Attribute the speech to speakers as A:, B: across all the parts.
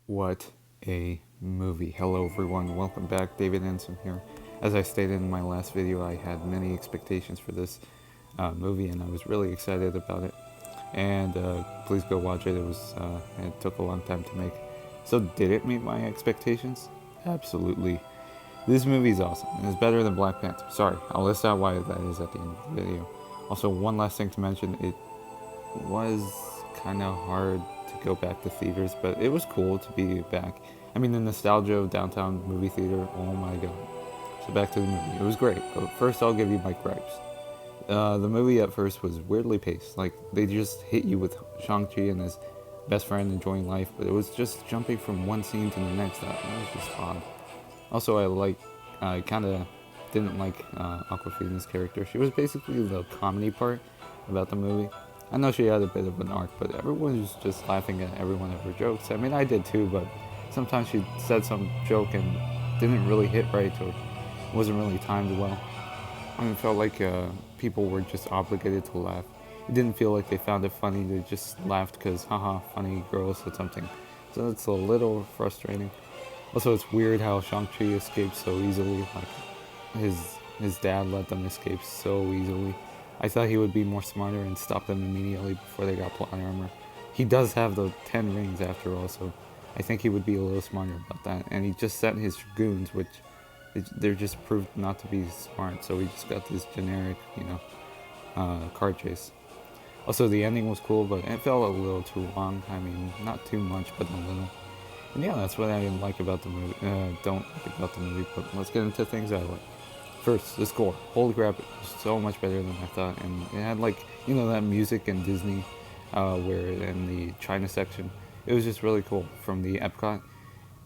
A: What a movie. Hello everyone, welcome back. David Ensom here. As I stated in my last video, I had many expectations for this movie and I was really excited about it. And please go watch it. It took a long time to make. So did it meet my expectations? Absolutely. This movie is awesome. It's better than Black Panther. Sorry, I'll list out why that is at the end of the video. Also, one last thing to mention, it was kind of hard to go back to theaters, but it was cool to be back. I mean, the nostalgia of downtown movie theater, oh my god. So back to the movie. It was great, but first I'll give you my gripes. The movie at first was weirdly paced. Like, they just hit you with Shang Chi and his best friend enjoying life, but it was just jumping from one scene to the next. That was just odd. Also, I kind of didn't like Aquafina's character. She was basically the comedy part about the movie. I know she had a bit of an arc, but everyone was just laughing at every one of her jokes. I mean, I did too, but sometimes she said some joke and didn't really hit right or wasn't really timed well. I it felt like people were just obligated to laugh. It didn't feel like they found it funny. They just laughed because, haha, funny girl said something. So it's a little frustrating. Also, it's weird how Shang-Chi escaped so easily. Like, his his dad let them escape so easily. I thought he would be more smarter and stop them immediately before they got plot armor. He does have the 10 rings after all, so I think he would be a little smarter about that. And he just sent his goons, which they're just proved not to be smart, so we just got this generic, car chase. Also, the ending was cool, but it felt a little too long. I mean, not too much, but a little. And yeah, that's what I like about the movie. Don't like about the movie, but let's get into things I like. First, the score. Holy crap, it was so much better than I thought. And it had, like, that music in Disney, where in the China section. It was just really cool. From the Epcot,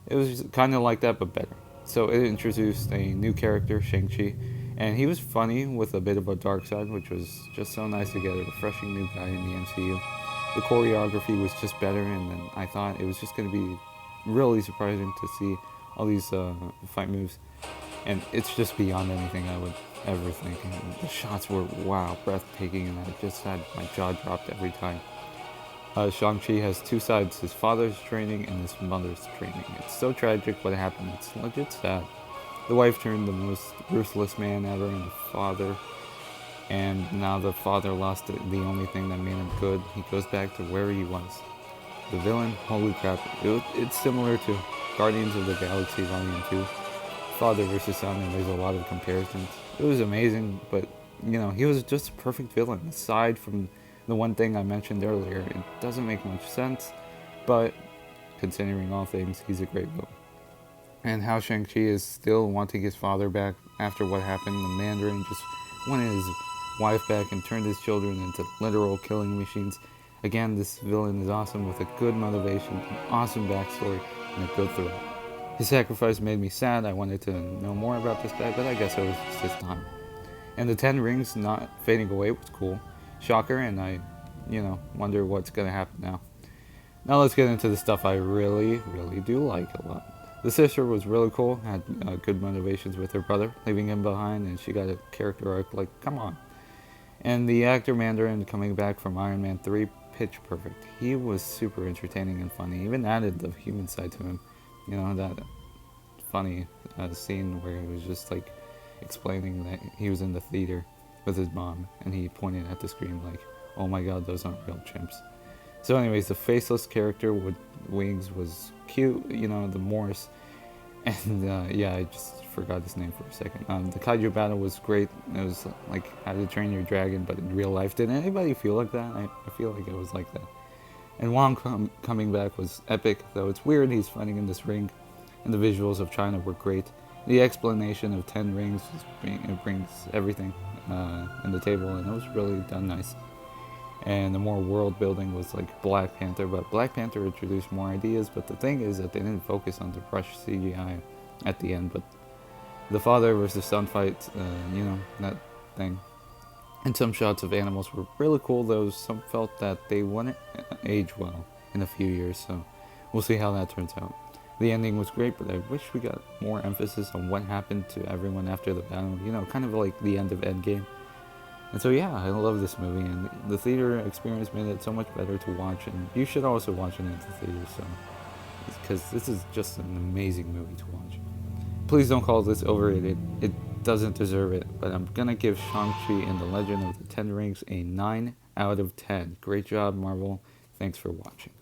A: it was kind of like that, but better. So it introduced a new character, Shang Chi, and he was funny with a bit of a dark side, which was just so nice to get a refreshing new guy in the MCU. The choreography was just better, and then I thought it was just going to be really surprising to see all these fight moves, and it's just beyond anything I would ever think. And the shots were, wow, breathtaking, and I just had my jaw dropped every time. Shang-Chi has two sides, his father's training and his mother's training. It's so tragic what happened, it's legit sad. The wife turned the most ruthless man ever and the father, and now the father lost the only thing that made him good. He goes back to where he was. The villain, holy crap, it's similar to Guardians of the Galaxy Volume 2. Father versus son, and there's a lot of comparisons. It was amazing, but, he was just a perfect villain. Aside from the one thing I mentioned earlier, it doesn't make much sense, but considering all things, he's a great villain. And how Shang-Chi is still wanting his father back after what happened. The Mandarin just wanted his wife back and turned his children into literal killing machines. Again, this villain is awesome with a good motivation, an awesome backstory, and a good threat. His sacrifice made me sad. I wanted to know more about this guy, but I guess it was just his time. And the 10 rings not fading away was cool. Shocker, and I, wonder what's going to happen now. Now let's get into the stuff I really, really do like a lot. The sister was really cool, had good motivations with her brother, leaving him behind, and she got a character arc, like, come on. And the actor Mandarin coming back from Iron Man 3, pitch perfect. He was super entertaining and funny, even added the human side to him. That funny scene where he was just, like, explaining that he was in the theater with his mom, and he pointed at the screen like, oh my god, those aren't real chimps. So anyways, the faceless character with wings was cute, the Morse. And yeah, I just forgot his name for a second. The kaiju battle was great. It was like How to Train Your Dragon, but in real life. Did anybody feel like that? I feel like it was like that. And Wong coming back was epic, though it's weird he's fighting in this ring. And the visuals of China were great. The explanation of 10 rings, it brings everything in the table, and it was really done nice. And the more world building was like Black Panther, but Black Panther introduced more ideas, but the thing is that they didn't focus on the brush CGI at the end, but the father versus son fight, that thing. And some shots of animals were really cool, though some felt that they wouldn't age well in a few years, so we'll see how that turns out. The ending was great, but I wish we got more emphasis on what happened to everyone after the battle, kind of like the end of Endgame. And so yeah, I love this movie, and the theater experience made it so much better to watch, and you should also watch it in the theater, so because this is just an amazing movie to watch. Please don't call this overrated. It doesn't deserve it, but I'm gonna give Shang-Chi and the Legend of the Ten Rings a 9 out of 10. Great job, Marvel. Thanks for watching.